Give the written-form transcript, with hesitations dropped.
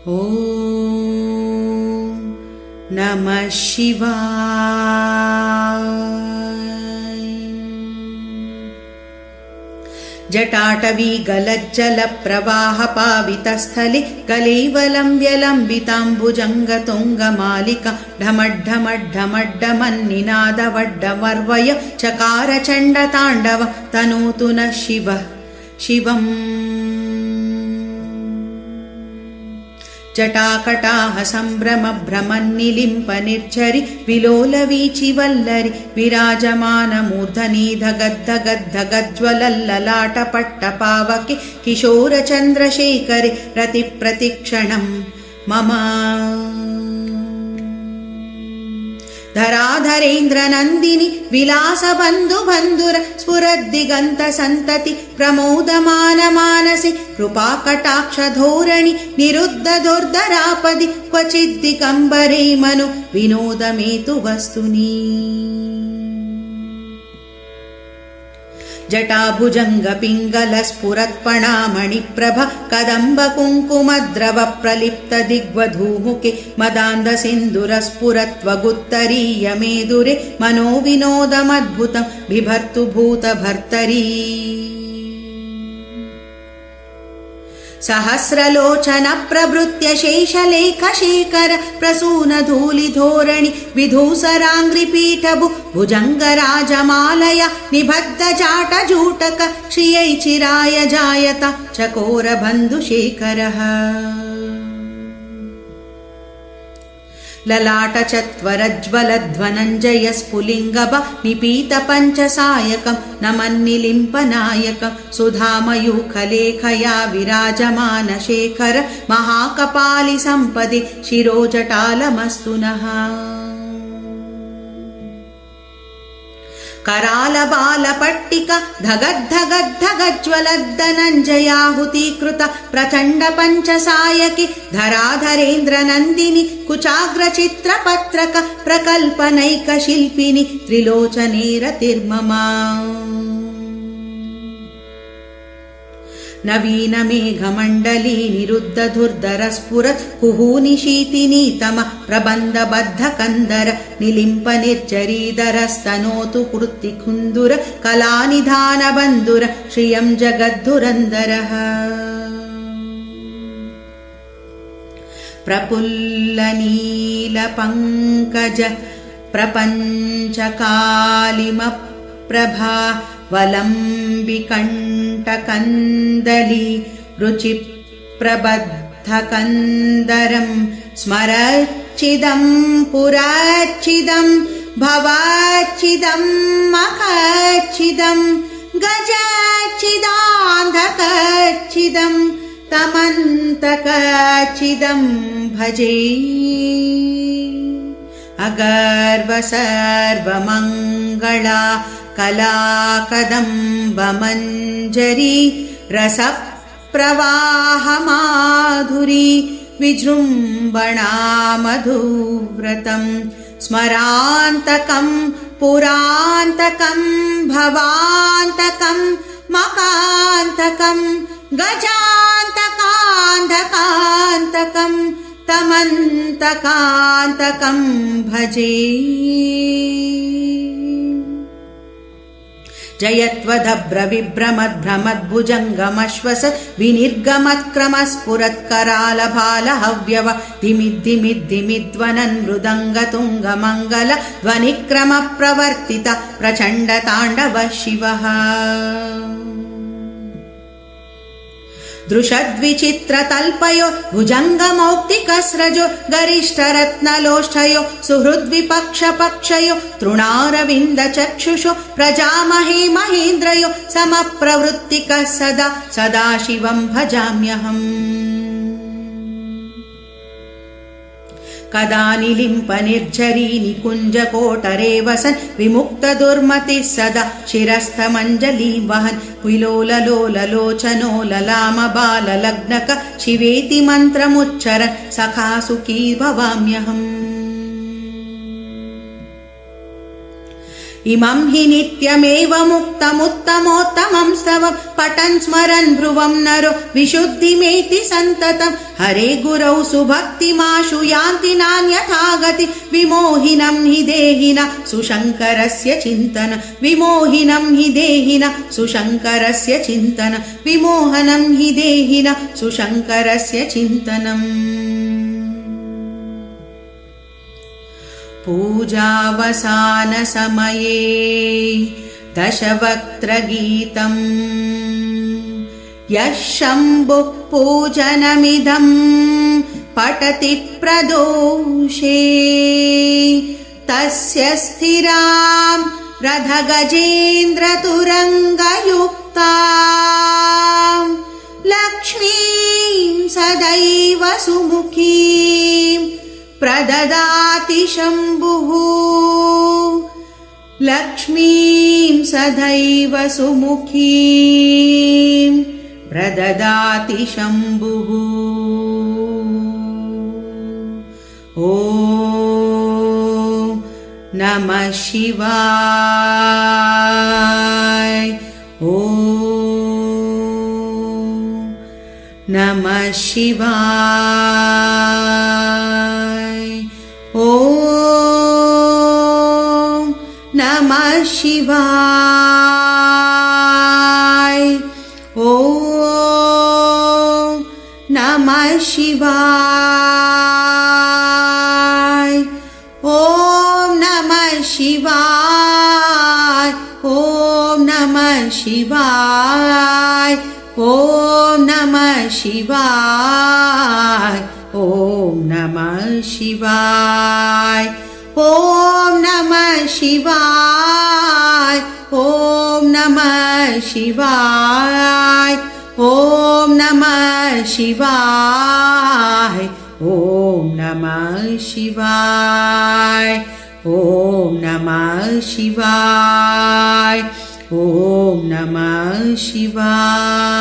ಓಂ ನಮಃ ಶಿವಾಯ. ಜಟಾಟವಿ ಗಲಜ್ಜಲ ಪ್ರವಾಹ ಪಾವಿತಸ್ಥಲೆ ಗಲೈವಲಂಬ್ಯ ಲಂಬಿತಾಂಬುಜಂಗ ತುಂಗ ಮಾಲಿಕಾ ಢಮಡ್ಢಮಡ್ಢಮಡ್ಢಮನ್ನಿನಾದವಡ್ಡಮರ್ವಯ ಚಕಾರ ಚಂಡ ತಾಂಡವ ತನೂತು ನಃ ಶಿವಂ. ಜಟಾಕಟಾಹ ಸಂಭ್ರಮ ಭ್ರಮನ್ನಿಲಿಂಪ ನಿರ್ಝರಿ ವಿಲೋಲ ವೀಚಿ ವಲ್ಲರಿ ವಿರಾಜಮಾನ ಮೂರ್ಧನಿ ಧಗದ್ಧಗದ್ಧಗಜ್ವಲಲ್ಲಲಾಟ ಪಟ್ಟ ಪಾವಕೆ ಕಿಶೋರ ಚಂದ್ರಶೇಖರೆ ರತಿ ಪ್ರತಿಕ್ಷಣಂ ಮಮ. ಧರಾಧರೇಂದ್ರ ನಂದಿನಿ ವಿಲಾಸ ಬಂಧು ಬಂಧುರ ಸ್ಫುರದ್ದಿಗಂತ ಸಂತತಿ ಪ್ರಮೋದಮಾನ ಮಾನಸಿ ಕೃಪಾ ಕಟಾಕ್ಷ ಧೋರಣಿ ನಿರುದ್ಧ ದುರ್ಧರಾಪದಿ ಕ್ವಚಿದ್ದಿಗಂಬರೇ ಮನು ವಿನೋದ ಮೇತು ವಸ್ತುನಿ. ಜಟಾಭುಜಂಗ ಪಿಂಗಲ ಸ್ಫುರತ್ಪಣಾಮಣಿಪ್ರಭ ಕದಂಬ ಕುಂಕುಮದ್ರವ ಪ್ರಲಿಪ್ತ ದಿಗ್ವಧೂಮುಖೆ ಮದಾಂಧ ಸಿಂಧುರ ಸ್ಫುರತ್ವಗುತ್ತರೀಯ ಮೇದುರೆ ಮನೋವಿನೋದಮದ್ಭುತಂ ಬಿಭರ್ತು ಭೂತ ಭರ್ತರೀ. ಸಹಸ್ರಲೋಚನ ಪ್ರಭೃತ್ಯ ಶೇಷಲೇಖ ಶೇಖರ ಪ್ರಸೂನ ಧೂಲಿ ಧೋರಣಿ ವಿಧೂಸರಾಂಗ್ರಿ ಪೀಠಭು ಭುಜಂಗರಾಜಮಾಲಯ ನಿಬದ್ಧ ಜಾಟ ಜೂಟಕ ಶ್ರಿಯೈ ಚಿರಾಯ ಜಾಯತ ಚಕೋರ ಬಂಧು ಶೇಖರಃ. ಲಲಾಟ ಚತ್ವರಜ್ವಲಧ್ವನಂಜಯ ಸ್ಫುಲಿಂಗಬ ನಿಪೀತ ಪಂಚಸಾಯಕಂ ನಮನ್ನಿಲಿಂಪನಾಯಕಂ ಸುಧಾಮಯೂಖಲೇಖಯಾ ವಿರಾಜಮಾನ ಶೇಖರ ಮಹಾಕಪಾಲಿ ಸಂಪದಿ ಶಿರೋಜಟಾಲಮಸ್ತು ನಃ. कराल बाल पट्टिका धगद्धगद्धगज्वलद्धनञ्जयाहुतीकृत प्रचण्ड पञ्चसायकि धराधरेन्द्र नन्दिनि कुचाग्र चित्रपत्रक प्रकल्पनैक शिल्पिनि त्रिलोचने रतिर्ममा. नवीन मेघमण्डली निरुद्ध धुर्धर स्फुरत् कुहूनिशीतिनीतम प्रबन्धबद्ध कंदर निलिम्प निर्जरीधर स्तनोतु कृत्तिकुन्दुर कलानिधान बन्धुर श्रियं जगद्धुरन्दरः. प्रफुल्ल नील पंकज प्रपञ्चकालिम प्रभा वलम्बिकण्टकन्दली रुचिप्रबद्धकन्दरं स्मरच्चिदं पुराच्चिदं भवाच्चिदं मखच्चिदं गजाच्चिदान्धकच्चिदं तमन्तकच्चिदं भजे. अगर्व सर्वमङ्गला कलाकदम्बमञ्जरी रसप्रवाह माधुरी विजृम्भणा मधुव्रतं स्मरान्तकं पुरान्तकं भवान्तकं मकान्तकं गजान्तकान्धकान्तकं तमन्तकान्तकं भजे. जयत्वदभ्र विभ्रमद्भ्रमद्भुजङ्गमश्वस विनिर्गमत्क्रमस्फुरत्करालभाल हव्यव धिमिद्धिमिद्धिमिद्वनन् मृदङ्गतुङ्गमङ्गल ध्वनिक्रम प्रवर्तित प्रचण्ड ताण्डव शिवः. दृशद्विचित्रतल्पयो भुजङ्गमौक्तिकस्रजो गरिष्ठरत्नलोष्ठयो सुहृद्विपक्षपक्षयो तृणारविन्दचक्षुषो प्रजामहे महेन्द्रयो समप्रवृत्तिकः सदा सदाशिवं भजाम्यहम्. कदा निलिम्प निर्झरी निकुञ्जकोटरे वसन् विमुक्त दुर्मतिः सदा शिरस्थमञ्जलिं वहन् विलोललोललोचनो ललाम बाललग्नक शिवेति मन्त्रमुच्चरन् सखा सुखी भवाम्यहम्. इमं हि नित्यमेवमुक्तमुत्तमोत्तमं स्तवं पठन् स्मरन् ध्रुवं नरो विशुद्धिमेति सन्ततं हरे गुरौ सुभक्तिमाशु यान्ति नान्यथा गति विमोहिनं हि देहिना सुशङ्करस्य चिन्तन विमोहिनं हि देहिना सुशङ्करस्य चिन्तन विमोहनं हि देहिना सुशङ्करस्य चिन्तनम् पूजावसानसमये दशवक्त्रगीतम् यः शम्भुः पूजनमिदं पठति प्रदोषे तस्य स्थिरां रथगजेन्द्रतुरङ्गयुक्तां लक्ष्मीं सदैव सुमुखीं प्रददाति शम्भुः लक्ष्मीं सदैव सुमुखीं प्रददाति शम्भुः ॐ नमः शिवाय ॐ नमः शिवाय ॐ नमः शिवाय ॐ नमः शिवाय ॐ नमः शिवाय ॐ नमः शिवाय ॐ नमः शिवाय ॐ नमः शिवाय ॐ नमः शिवाय ॐ नमः शिवाय ॐ नमः शिवाय ॐ नमः शिवाय ॐ नमः शिवाय ॐ नमः शिवाय